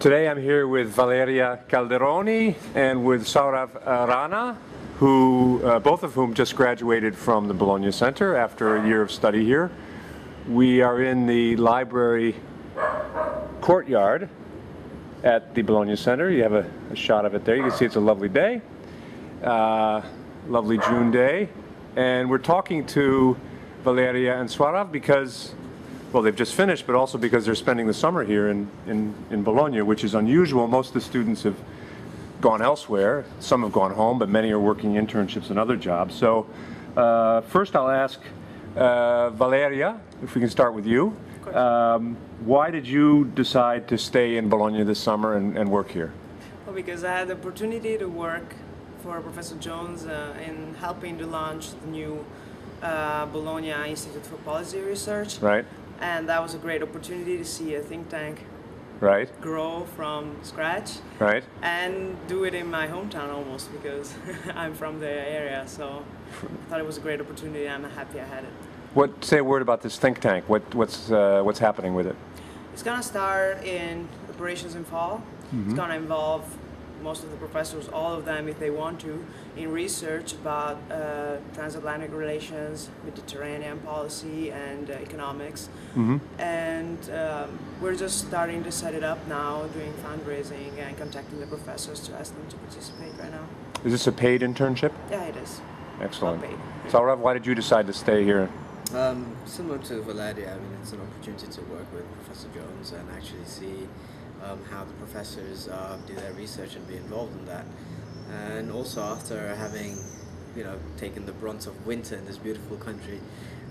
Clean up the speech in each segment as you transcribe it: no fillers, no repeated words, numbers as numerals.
Today I'm here with Valeria Calderoni and with Saurav Rana, who both of whom just graduated from the Bologna Center after a year of study here. We are in the library courtyard at the Bologna Center. You have a shot of it there. You can see it's a lovely day, lovely June day. And we're talking to Valeria and Saurav because, well, they've just finished, but also because they're spending the summer here in Bologna, which is unusual. Most of the students have gone elsewhere. Some have gone home, but many are working internships and other jobs. So first I'll ask Valeria, if we can start with you. Why did you decide to stay in Bologna this summer and work here? Well, because I had the opportunity to work for Professor Jones in helping to launch the new Bologna Institute for Policy Research. Right. And that was a great opportunity to see a think tank grow from scratch. Right. And do it in my hometown almost, because I'm from the area. So I thought it was a great opportunity. I'm happy I had it. Say a word about this think tank. What's happening with it? It's going to start in operations in fall. Mm-hmm. It's going to involve most of the professors, all of them if they want to, in research about transatlantic relations, Mediterranean policy and economics. Mm-hmm. And we're just starting to set it up now, doing fundraising and contacting the professors to ask them to participate right now. Is this a paid internship? Yeah, it is. Excellent. Well paid. Saurav, why did you decide to stay here? Similar to Valeria, I mean, it's an opportunity to work with Professor Jones and actually see how the professors do their research and be involved in that. And also after having, taken the brunt of winter in this beautiful country,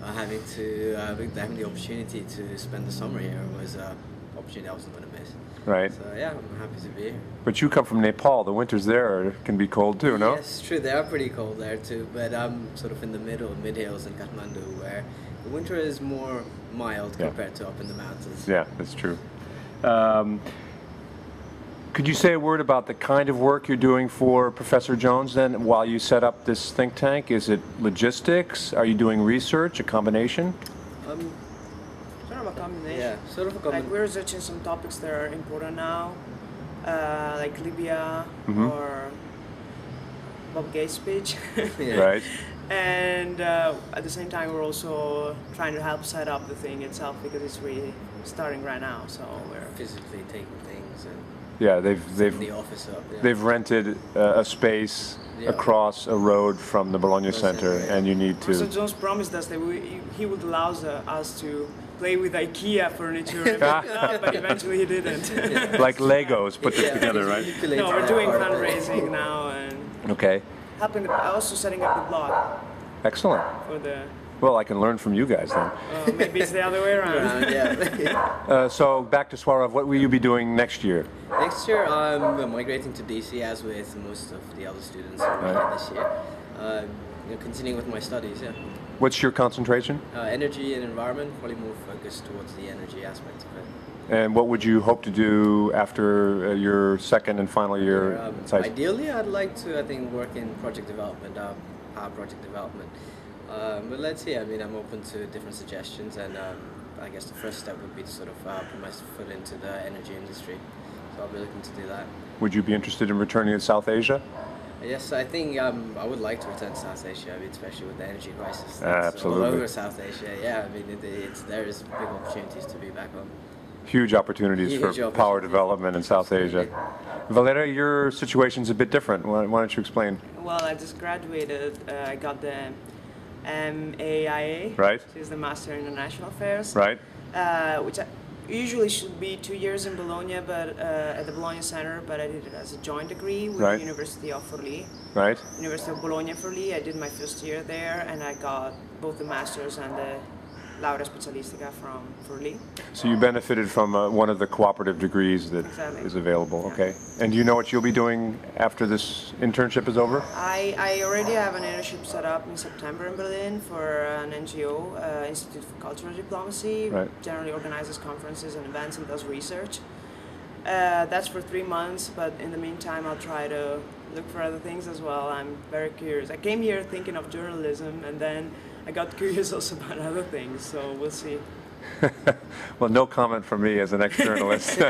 having the opportunity to spend the summer here was an opportunity I wasn't going to miss. Right. So yeah, I'm happy to be here. But you come from Nepal. The winters there can be cold too, no? Yes, true. They are pretty cold there too. But I'm sort of in the mid-hills in Kathmandu, where the winter is more mild compared to up in the mountains. Yeah, that's true. Could you say a word about the kind of work you're doing for Professor Jones then while you set up this think tank? Is it logistics? Are you doing research, a combination? Sort of a combination. Yeah, sort of a combination. Like we're researching some topics that are important now, like Libya or Bob Gates' speech. Right. And at the same time, we're also trying to help set up the thing itself because it's really starting right now. So we're physically taking things and they've the office up. Yeah. They've rented a space across a road from the Bologna Center, and you need to. So Jones promised us that he would allow us to play with IKEA furniture, but eventually he didn't. Like Legos put this together, right? No, we're doing fundraising now and helping, also setting up the blog. Excellent. For the. Well, I can learn from you guys then. Maybe it's the other way around. So back to Saurav, what will you be doing next year? Next year, I'm migrating to DC, as with most of the other students who are here this year. Continuing with my studies, What's your concentration? Energy and environment, probably more focused towards the energy aspect of it. And what would you hope to do after your second and final year at SAIS? Ideally, I'd like to, work in project development, power project development. But let's see, I'm open to different suggestions, and I guess the first step would be to sort of put my foot into the energy industry. So I'll be looking to do that. Would you be interested in returning to South Asia? Yes, I think I would like to return to South Asia, absolutely with the energy crisis that's all over South Asia. Yeah, there is big opportunities to be back home. Huge opportunities for power development in South Asia. Valeria, your situation's a bit different. Why don't you explain? Well, I just graduated. I got the MAIA, right? Which is the Master in International Affairs, right? Which usually should be 2 years in Bologna, but at the Bologna Center. But I did it as a joint degree with the University of Forlì, right? University of Bologna Forlì. I did my first year there, and I got both the masters and the laurea specialistica from Forlì. So you benefited from one of the cooperative degrees that is available, okay? And do you know what you'll be doing after this internship is over? I already have an internship set up in September in Berlin for an NGO, Institute for Cultural Diplomacy, generally organizes conferences and events and does research. That's for 3 months, but in the meantime I'll try to look for other things as well. I'm very curious. I came here thinking of journalism, and then I got curious also about other things, so we'll see. Well, no comment from me as an ex-journalist.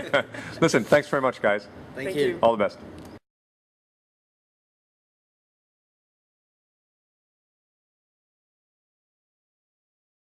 Listen, thanks very much, guys. Thank Thank you. you. All the best.